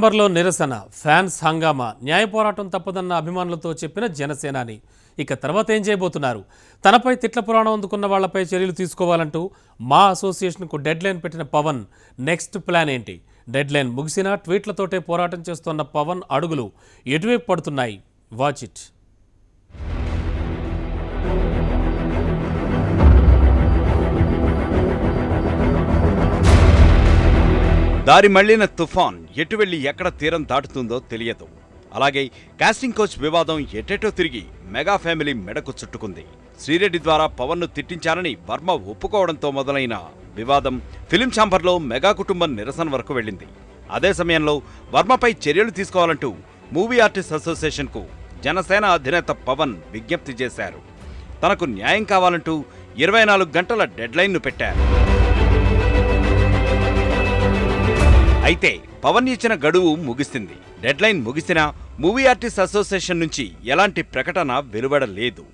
లో నిరసన ఫ్యాన్స్ హంగామా న్యాయ పోరాటం తప్పదన్న అభిమానులతో చెప్పిన జనసేనాని ఇక తర్వాత ఏం చేయబోతున్నారు తనపై తిట్ల పురాణం అందుకున్న వాళ్లపై చర్యలు తీసుకోవాలంటూ మా అసోసియేషన్కు డెడ్ లైన్ పెట్టిన పవన్ నెక్స్ట్ ప్లాన్ ఏంటి డెడ్ లైన్ ముగిసినా ట్వీట్లతోటే పోరాటం చేస్తున్న పవన్ అడుగులు ఎటువైపు పడుతున్నాయి వాచ్ ఇట్ దారి మళ్లిన తుఫాన్ ఎటు వెళ్లి ఎక్కడ తీరం దాటుతుందో తెలియదు. అలాగే కాస్టింగ్ కోచ్ వివాదం ఎటెటో తిరిగి మెగా ఫ్యామిలీ మెడకు చుట్టుకుంది. శ్రీరెడ్డి ద్వారా పవన్ను తిట్టించారని వర్మ ఒప్పుకోవడంతో మొదలైన వివాదం ఫిలిం ఛాంబర్లో మెగా కుటుంబం నిరసన వరకు వెళ్ళింది. అదే సమయంలో వర్మపై చర్యలు తీసుకోవాలంటూ మూవీ ఆర్టిస్ట్ అసోసియేషన్కు జనసేన అధినేత పవన్ విజ్ఞప్తి చేశారు. తనకు న్యాయం కావాలంటూ 24 గంటల డెడ్లైన్ను పెట్టారు. అయితే పవన్ ఇచ్చిన గడువు ముగిసింది. డెడ్లైన్ ముగిసినా మూవీ ఆర్టిస్ట్ అసోసియేషన్ నుంచి ఎలాంటి ప్రకటన వెలువడలేదు.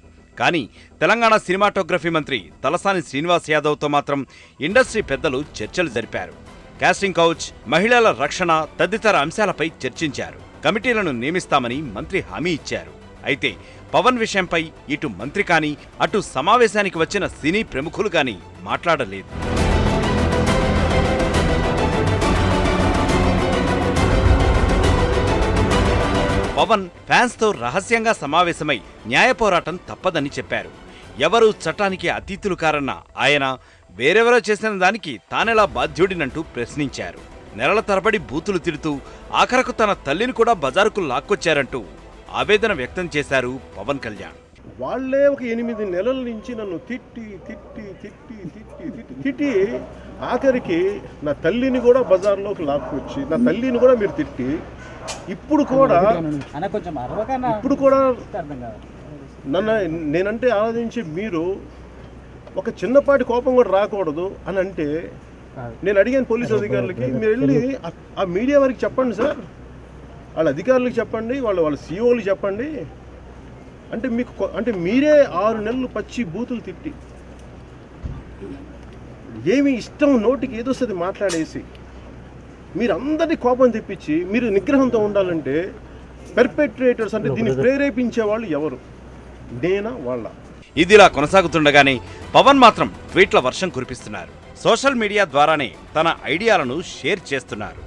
కానీ తెలంగాణ సినిమాటోగ్రఫీ మంత్రి తలసాని శ్రీనివాస్ యాదవ్తో మాత్రం ఇండస్ట్రీ పెద్దలు చర్చలు జరిపారు. కాస్టింగ్ కౌచ్, మహిళల రక్షణ తదితర అంశాలపై చర్చించారు. కమిటీలను నియమిస్తామని మంత్రి హామీ ఇచ్చారు. అయితే పవన్ విషయంపై ఇటు మంత్రి కానీ అటు సమావేశానికి వచ్చిన సినీ ప్రముఖులు కానీ మాట్లాడలేదు. పవన్ ఫ్యాన్స్తో రహస్యంగా సమావేశమై న్యాయ పోరాటం తప్పదని చెప్పారు. ఎవరూ చట్టానికి అతీతులు కారన్న ఆయన వేరెవరో చేసిన దానికి తానెలా బాధ్యుడినంటూ ప్రశ్నించారు. నెలల తరబడి బూతులు తిడుతూ ఆఖరకు తన తల్లిని కూడా బజారుకు లాక్కొచ్చారంటూ ఆవేదన వ్యక్తం చేశారు పవన్ కళ్యాణ్. వాళ్లే ఒక 8 నెలల నుంచి నన్ను తిట్టి తిట్టి తిట్టి తిట్టి తిట్టి తిట్టి ఆఖరికి నా తల్లిని కూడా బజార్లోకి లాక్కొచ్చి నా తల్లిని కూడా మీరు తిట్టి ఇప్పుడు కూడా నన్ను నేనంటే ఆరాధించి మీరు ఒక చిన్నపాటి కోపం కూడా రాకూడదు అని అంటే నేను అడిగాను పోలీసు అధికారులకి, మీరు వెళ్ళి ఆ మీడియా వారికి చెప్పండి సార్, వాళ్ళ అధికారులకు చెప్పండి, వాళ్ళ సీఓలకు చెప్పండి అంటే మీకు అంటే మీరే 6 నెలలు పచ్చి బూతులు తిట్టి ఏమి ఇష్టం నోటికి ఏదొస్తుంది మాట్లాడేసి మీరు అందరినీ కోపం తెప్పించి మీరు నిగ్రహంతో ఉండాలంటే పెర్పెట్రేటర్స్ అంటే దీన్ని ప్రేరేపించే వాళ్ళు ఎవరు, నేనా వాళ్ళ? ఇదిలా కొనసాగుతుండగానే పవన్ మాత్రం ట్వీట్ల వర్షం కురిపిస్తున్నారు. సోషల్ మీడియా ద్వారానే తన ఐడియాలను షేర్ చేస్తున్నారు.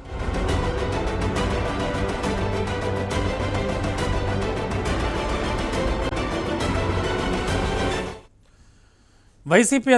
వైసీపీ